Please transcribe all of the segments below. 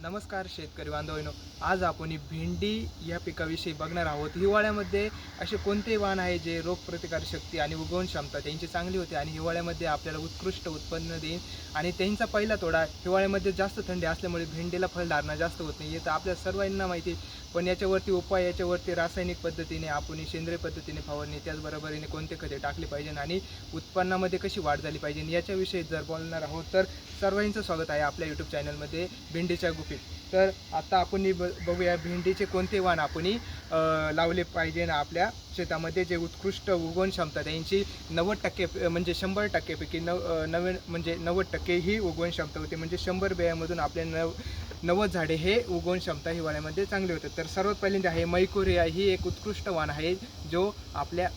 नमस्कार शेतकरी बांधवांनो. आज आपण ही भेंडी या पिकाविषयी बघणार आहोत. हिवाळ्यामध्ये असे कोणते वाण आहे जे रोगप्रतिकारक शक्ती आणि उगवण क्षमता त्यांची चांगली होते आणि हिवाळ्यामध्ये आपल्याला उत्कृष्ट उत्पन्न देईल. आणि त्यांचा पहिला तोडा हिवाळ्यामध्ये जास्त थंडी असल्यामुळे भेंडीला फळधारणा जास्त होत नाही, हे तर आपल्या सर्वांना माहिती. पण याच्यावरती उपाय, याच्यावरती रासायनिक पद्धतीने आपण सेंद्रिय पद्धतीने फवारणी, त्याचबरोबरीने कोणते खते टाकले पाहिजे आणि उत्पन्नामध्ये कशी वाढ झाली पाहिजे याच्याविषयी जर बोलणार आहोत तर सर्वांचं स्वागत आहे आपल्या यूट्यूब चॅनलमध्ये भेंडीच्या गुपित. तर आता आपण बघूया भेंडीचे कोणते वाण आपण लावले पाहिजे ना आपल्या शेतामध्ये, जे उत्कृष्ट उगवण क्षमता त्यांची 90% म्हणजे 100%पैकी 90% ही उगवण क्षमता होते. म्हणजे 100 बियामधून आपले 90 झाडे हे उगवण क्षमता हिवाळ्यामध्ये चांगले होते. तर सर्वात पहिल्यांदा आहे मैकोरिया. ही एक उत्कृष्ट वाण आहे जो आपल्या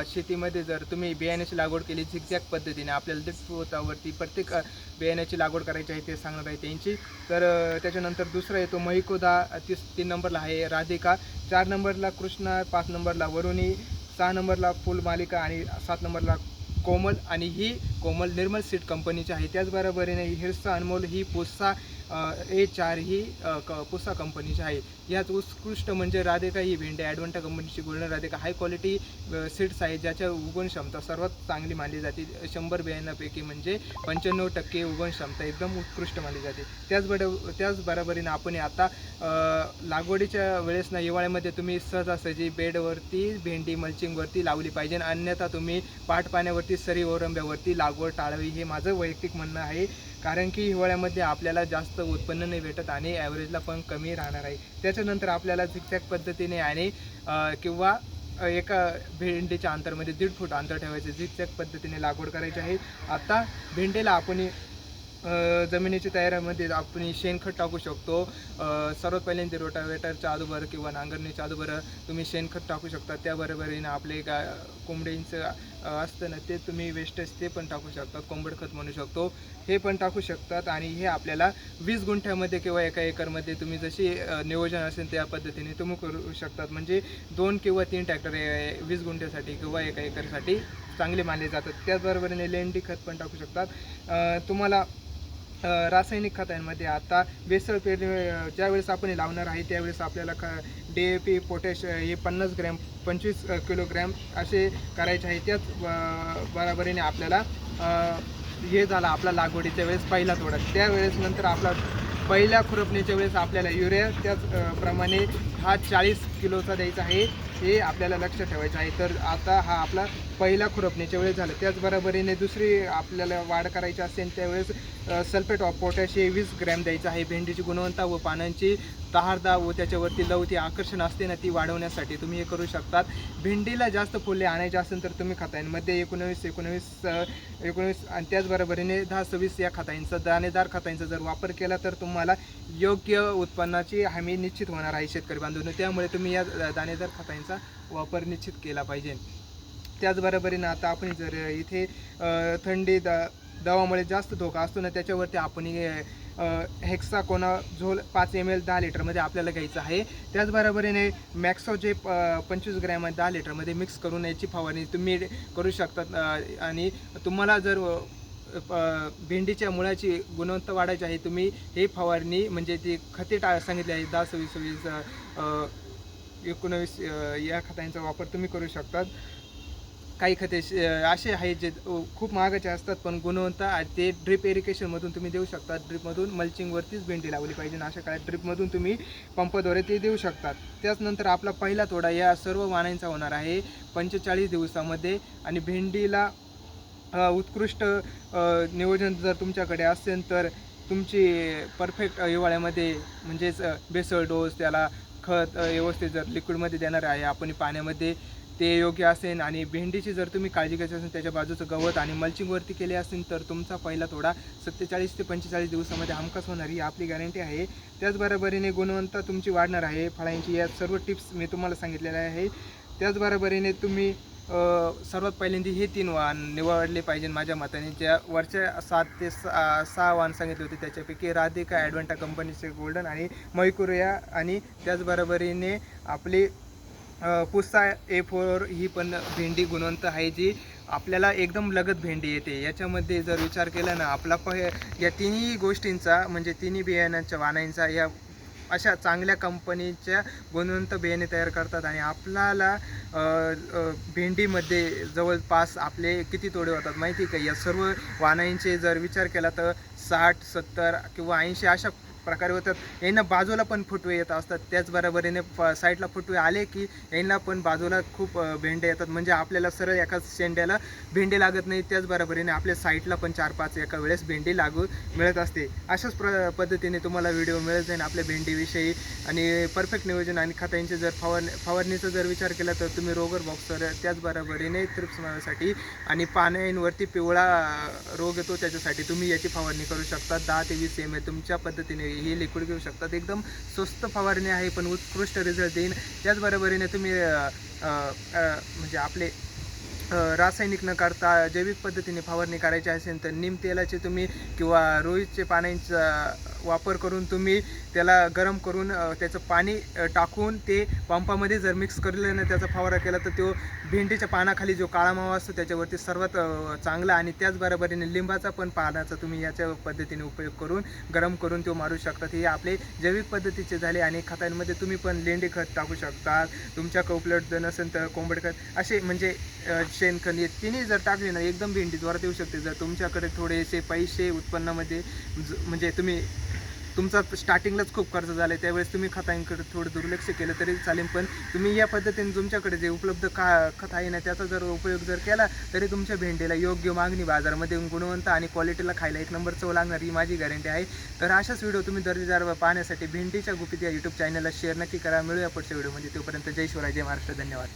शेतीमध्ये जर तुम्ही बियाण्याची लागवड केली झिगझॅग पद्धतीने, आपल्याला दीडफुटावरती प्रत्येक बियाण्याची लागवड करायची आहे ते सांगणार आहे त्यांची. तर त्याच्यानंतर दुसरा येतो महिकोदा, 3 नंबरला आहे राधिका, 4 नंबरला कृष्णा, 5 नंबरला वरुणी, 6 नंबरला फुलमालिका आणि 7 नंबरला कोमल. आणि ही कोमल निर्मल सीड कंपनीची आहे. त्याचबरोबरीने हिरसा अनमोल ही पुसा A4 ही पुसा कंपनीची आहे. यात उत्कृष्ट म्हणजे राधिका ही भेंडी ॲडव्हान्टा कंपनीची golden Radhika high quality seeds आहे, ज्याच्या उगवण क्षमता सर्वात चांगली मानली जाते. 100 बियाण्यापैकी म्हणजे 95% उगवण क्षमता एकदम उत्कृष्ट मानली जाते. त्याचबरोबरीने आपण आता लागवडीच्या वेळेस ना हिवाळ्यामध्ये तुम्ही सहजासहजी बेडवरती भेंडी मल्चिंगवरती लावली पाहिजे, अन्यथा तुम्ही पाण्यावरती सरी ओरंब्यावरती लागवड टाळावी, हे माझं वैयक्तिक म्हणणं आहे. कारण की हिवाळ्यामध्ये आपल्याला जास्त उत्पन्न नाही भेटत आणि ॲव्हरेजला पण कमी राहणार आहे. त्याच्यानंतर आपल्याला झिगझॅग पद्धतीने आणि किंवा एका भेंडीच्या अंतरमध्ये 1.5 फूट अंतर ठेवायचे, झिगझॅग पद्धतीने लागवड करायची आहे. आता भेंडीला आपण जमिनीच्या तयारीमध्ये आपण शेणखत टाकू शकतो. सर्वात पहिल्यांदा रोटावेटरच्या अगोदर किंवा नांगरणीच्या अगोदर तुम्ही शेणखत टाकू शकता. त्याबरोबरीने आपले कोंबडींचं असतं ना, ते तुम्ही वेस्टेज ते पण टाकू शकतात, कोंबड खत म्हणू शकतो, हे पण टाकू शकतात. आणि हे आपल्याला 20 गुंठ्यामध्ये किंवा 1 एकरमध्ये तुम्ही जशी नियोजन असेल त्या पद्धतीने तुम्ही करू शकतात. म्हणजे 2 किंवा 3 ट्रॅक्टर 20 गुंठ्यासाठी किंवा 1 एकरसाठी चांगले मानले जातात. त्याचबरोबरीने लेंडी खत पण टाकू शकतात. तुम्हाला रासायनिक खतांमध्ये आता बेसल पेरणी ज्यावेळेस आपण लावणार आहे त्यावेळेस आपल्याला DAP पोटॅश हे 50 ग्रॅम 25 किलोग्रॅम असे करायचे आहे. त्याच बरोबरीने आपल्याला हे झाला आपला लागवडीच्या वेळेस पहिला तोडा. त्यावेळेस नंतर आपला पहिल्या खुरपणीच्या वेळेस आपल्याला युरिया त्याच प्रमाणे हा 40 किलोचा द्यायचा आहे, हे आपल्याला लक्ष ठेवायचं आहे. तर आता हा आपला पहिला खुरपणीच्या वेळेस झाला. त्याचबरोबरीने दुसरी आपल्याला वाढ करायची असेल त्यावेळेस सल्फेट ऑफ पोटॅश हे 20 ग्रॅम द्यायचं आहे. भेंडीची गुणवत्ता व पानांची तहारदा व त्याच्यावरती लवती आकर्षण असते ना, ती वाढवण्यासाठी तुम्ही हे करू शकतात. भेंडीला जास्त फुले आणायचे असेल तर तुम्ही खतांमध्ये 19-19-19 आणि त्याचबरोबरीने 10-26 या खतांचा, दाणेदार खतांचा जर वापर केला तर तुम्हाला योग्य उत्पन्नाची हमी निश्चित होणार आहे शेतकरी बांधवांनो. त्यामुळे तुम्ही या दाणेदार खतांचा वापर निश्चित केला पाहिजे. त्याचबरोबरीने आता आपण जर इथे थंडी दवामुळे जास्त धोका असतो ना, त्याच्यावरती आपण हेक्साकोनाझोल 5 ml 10 लिटरमध्ये आपल्याला घ्यायचं आहे. त्याचबरोबरीने मॅक्सोजे 25 ग्रॅम 10 लिटरमध्ये मिक्स करून याची फवारणी तुम्ही करू शकतात. आणि तुम्हाला जर भेंडीच्या मुळाची गुणवत्ता वाढायची आहे, तुम्ही हे फवारणी म्हणजे ती खते सांगितली आहे 10-26-19 या खतांचा वापर तुम्ही करू शकतात. काही खते असे आहेत जे खूप महागाचे असतात पण गुणवत्ता ते ड्रिप इरिगेशनमधून तुम्ही देऊ शकता. ड्रिपमधून मल्चिंगवरतीच भेंडी लावली पाहिजे, अशा काळात ड्रिपमधून तुम्ही पंपाद्वारे ते देऊ शकतात. त्याचनंतर आपला पहिला तोडा या सर्व वाणांचा होणार आहे 45 दिवसामध्ये. आणि भेंडीला उत्कृष्ट नियोजन जर तुमच्याकडे असेल तर तुमची परफेक्ट हिवाळ्यामध्ये म्हणजेच बेसल डोस, त्याला खत व्यवस्थित जर लिक्विडमध्ये देणार आहे आपण पाण्यामध्ये, ते योग्य असेल. आणि भेंडीची जर तुम्ही काळजी घ्यायची असेल त्याच्या बाजूचं गवत आणि मल्चिंगवरती केले असेल तर तुमचा पहिला तोडा 47 ते 45 दिवसामध्ये हमखास होणार, ही आपली गॅरंटी आहे. त्याचबरोबरीने गुणवत्ता तुमची वाढणार आहे फळांची. या सर्व टिप्स मी तुम्हाला सांगितलेल्या आहे. त्याचबरोबरीने तुम्ही सर्वात पहिल्यांदा हे 3 वाण निवडले पाहिजे माझ्या मताने. ज्या वरच्या 7 ते 6 वाण सांगितले होते त्याच्यापैकी राधिका ॲडव्हान्टा कंपनीचे गोल्डन आणि मैकोरिया आणि त्याचबरोबरीने आपली पुसा A4 ही पण भेंडी गुणवंत आहे, जी आपल्याला एकदम लगत भेंडी येते. याच्यामध्ये जर विचार केला ना आपला या तिन्ही गोष्टींचा म्हणजे तिन्ही बियाण्यांच्या वाणांचा या अशा चांगल्या कंपनीच्या गुणवंत बियाणे तयार करतात आणि आपल्याला भेंडीमध्ये जवळपास आपले किती तोडे होतात माहिती का? या सर्व वाणांचे जर विचार केला तर 60, 70 किंवा 80 अशा प्रकारे होतात. यांना बाजूला पण फुटवे येत असतात. त्याचबरोबरीने साईडला फुटवे आले की यांना पण बाजूला खूप भेंडे येतात. म्हणजे आपल्याला सरळ एकाच शेंड्याला भेंडे लागत नाही. त्याचबरोबरीने आपल्या साईडला पण 4-5 एका वेळेस भेंडी लागू मिळत असते. अशाच पद्धतीने तुम्हाला व्हिडिओ मिळत जाईल आपल्या भेंडीविषयी. आणि परफेक्ट नियोजन आणि खतांचे जर फवारणीचा जर विचार केला तर तुम्ही रोगर बॉक्सर, त्याचबरोबरीने थ्रिप्स मारण्यासाठी आणि पानांवरती पिवळा रोग येतो त्याच्यासाठी तुम्ही याची फवारणी करू शकता. 10 ते 20 ml तुमच्या पद्धतीने हे लिक्विड घेऊ शकतात. एकदम स्वस्त फवारणी आहे पण उत्कृष्ट रिझल्ट देईन. त्याचबरोबरीने तुम्ही म्हणजे आपले रासायनिक न करता जैविक पद्धतीने फवारणी करायची असेल तर नीम तेलाचे तुम्ही किंवा रोईचे पाण्याचा वापर करून तुम्ही त्याला गरम करून त्याचं पाणी टाकून ते पंपामध्ये जर मिक्स केलं ना त्याचा फवारा केला तर तो भेंडीच्या पानाखाली जो काळा मावा असतो त्याच्यावरती सर्वात चांगला. आणि त्याचबरोबरीने लिंबाचा पण पानाचा तुम्ही याच्या पद्धतीने उपयोग करून गरम करून तो मारू शकतात. हे आपले जैविक पद्धतीचे झाले. आणि खतांमध्ये तुम्ही पण लेंडी खत टाकू शकता. तुमच्याकडे उपलब्ध नसेल तर कोंबड खत असे म्हणजे शेणखत हे तिन्ही जर टाकले ना एकदम भेंडी जोरात येऊ शकते. जर तुमच्याकडे थोडेसे पैसे उत्पन्नामध्ये म्हणजे तुम्ही तुमचा स्टार्टिंगलाच खूप खर्च झाला आहे त्यावेळेस तुम्ही खतांकडे थोडं दुर्लक्ष केलं तरी चालेल. पण तुम्ही या पद्धतीने तुमच्याकडे जे उपलब्ध खत आहे ना त्याचा जर उपयोग जर केला तरी तुमच्या भेंडीला योग्य मागणी बाजारामध्ये गुणवंत आणि क्वालिटीला खायला 1 नंबर चव लागणार ही माझी गॅरंटी आहे. तर अशाच व्हिडिओ तुम्ही दर्जेदार पाहण्यासाठी भेंडीच्या गुपित या यूट्यूब चॅनलला शेअर नक्की करा. मिळूया पुढच्या व्हिडिओमध्ये. तोपर्यंत जय शिवराय, जय महाराष्ट्र, धन्यवाद.